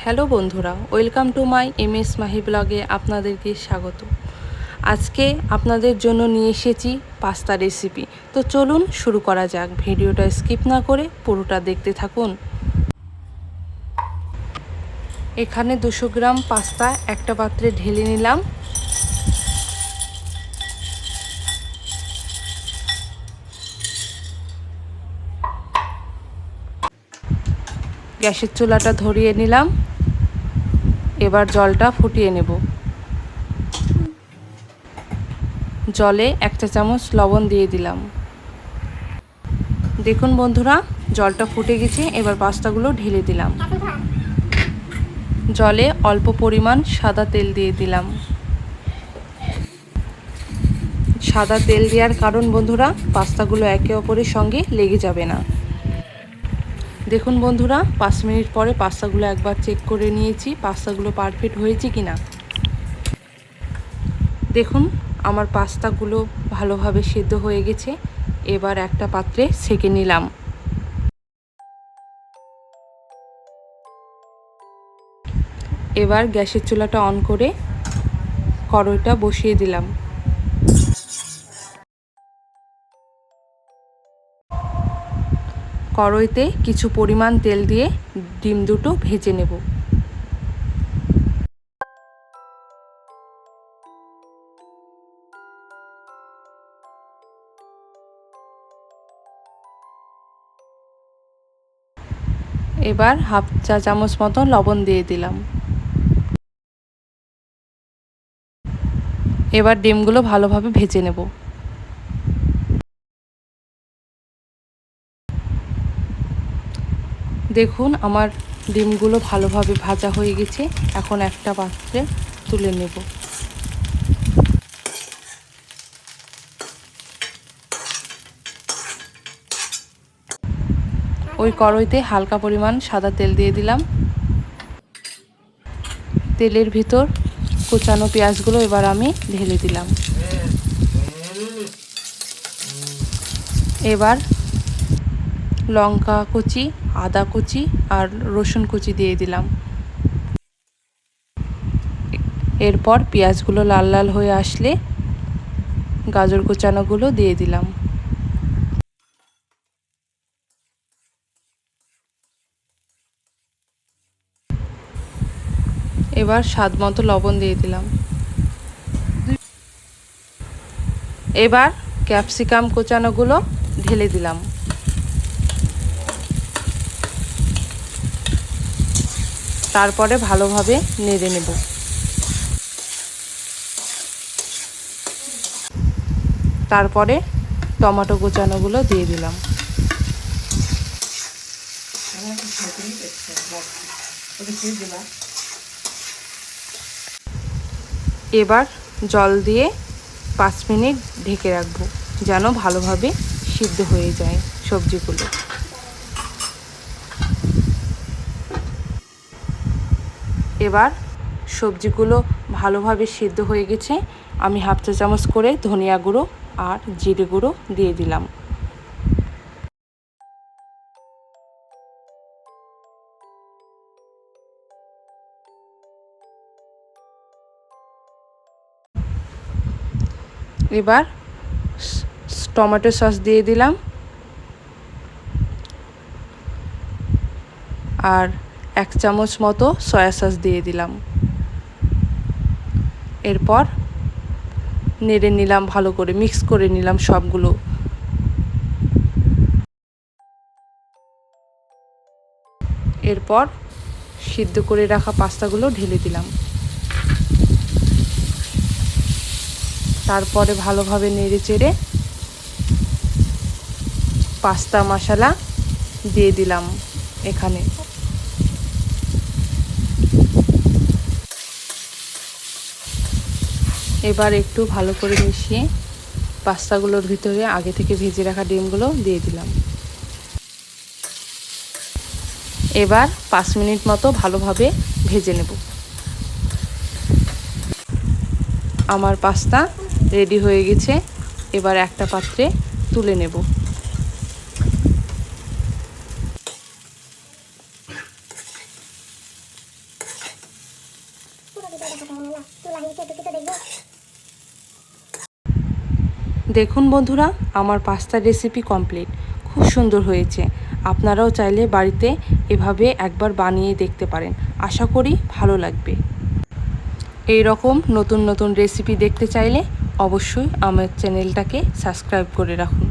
Hello বন্ধুরা, welcome to my MS Mahi ব্লগে আপনাদেরকে স্বাগত। আজকে আপনাদের জন্য নিয়ে এসেছি পাস্তা রেসিপি। তো চলুন শুরু করা যাক। ভিডিওটা স্কিপ না করে পুরোটা দেখতে থাকুন। এখানে 200 গ্রাম পাস্তা একটা পাত্রে ঢেলে নিলাম। গ্যাসের চুলাটা ধরিয়ে নিলাম। এবার জলটা ফুটিয়ে নেব। জলে 1 চা চামচ লবণ দিয়ে দিলাম। দেখুন বন্ধুরা, জলটা ফুটে গেছে। এবার পাস্তাগুলো ঢেলে দিলাম। জলে অল্প পরিমাণ সাদা তেল দিয়ে দিলাম। সাদা তেল দেওয়ার কারণ বন্ধুরা, পাস্তাগুলো একে অপরের সঙ্গে লেগে যাবে না। দেখুন বন্ধুরা, 5 মিনিট পরে পাস্তাগুলো একবার চেক করে নিয়েছি পাস্তাগুলো পারফেক্ট হয়েছে কিনা। দেখুন আমার পাস্তাগুলো ভালোভাবে সিদ্ধ হয়ে গেছে। এবার একটা পাত্রে ছেঁকে নিলাম। এবার গ্যাসের চুলাটা অন করে কড়াইটা বসিয়ে দিলাম। কড়াইতে কিছু পরিমাণ তেল দিয়ে ডিম দুটো ভেজে নেব। এবার হাফ চা চামচ মতো লবণ দিয়ে দিলাম। এবার ডিমগুলো ভালোভাবে ভেজে নেব। দেখুন আমার ডিমগুলো ভালোভাবে ভাজা হয়ে গেছে। এখন একটা পাত্রে তুলে নেব। ওই কড়াইতে হালকা পরিমাণ সাদা তেল দিয়ে দিলাম। তেলের ভিতর কুচানো পেঁয়াজগুলো এবার আমি ঢেলে দিলাম। এবার লঙ্কা কুচি, আদা কুচি আর রসুন কুচি দিয়ে দিলাম। এরপর পেঁয়াজগুলো লাল লাল হয়ে আসলে গাজর কুচানোগুলো দিয়ে দিলাম। এবার স্বাদ মতো লবণ দিয়ে দিলাম। এবার ক্যাপসিকাম কুচানোগুলো ঢেলে দিলাম। তারপরে ভালোভাবে নেড়ে নেব। তারপরে টমেটো কুচানোগুলো দিয়ে দিলাম। এবার জল দিয়ে 5 মিনিট ঢেকে রাখবো, যেন ভালোভাবে সিদ্ধ হয়ে যায় সবজিগুলো। এবার সবজিগুলো ভালোভাবে সিদ্ধ হয়ে গেছে। আমি হাফ চা চামচ করে ধনিয়া গুঁড়ো আর জিরে গুঁড়ো দিয়ে দিলাম। এবার টমেটো সস দিয়ে দিলাম আর 1 চামচ মতো সয়া সস দিয়ে দিলাম। এরপর নেড়ে নিলাম, ভালো করে মিক্স করে নিলাম সবগুলো। এরপর সিদ্ধ করে রাখা পাস্তাগুলো ঢেলে দিলাম। তারপরে ভালোভাবে নেড়ে চেড়ে পাস্তা মশলা দিয়ে দিলাম এখানে। এবার একটু ভালো করে মিশিয়ে পাস্তাগুলোর ভিতরে আগে থেকে ভেজে রাখা ডিমগুলো দিয়ে দিলাম। এবার 5 মিনিট মতো ভালোভাবে ভেজে নেব। আমার পাস্তা রেডি হয়ে গেছে। এবার একটা পাত্রে তুলে নেব। দেখুন বন্ধুরা, আমার পাস্তার রেসিপি কমপ্লিট। খুব সুন্দর হয়েছে। আপনারাও চাইলে বাড়িতে এভাবে একবার বানিয়ে দেখতে পারেন। আশা করি ভালো লাগবে। এই রকম নতুন নতুন রেসিপি দেখতে চাইলে অবশ্যই আমার চ্যানেলটাকে সাবস্ক্রাইব করে রাখুন।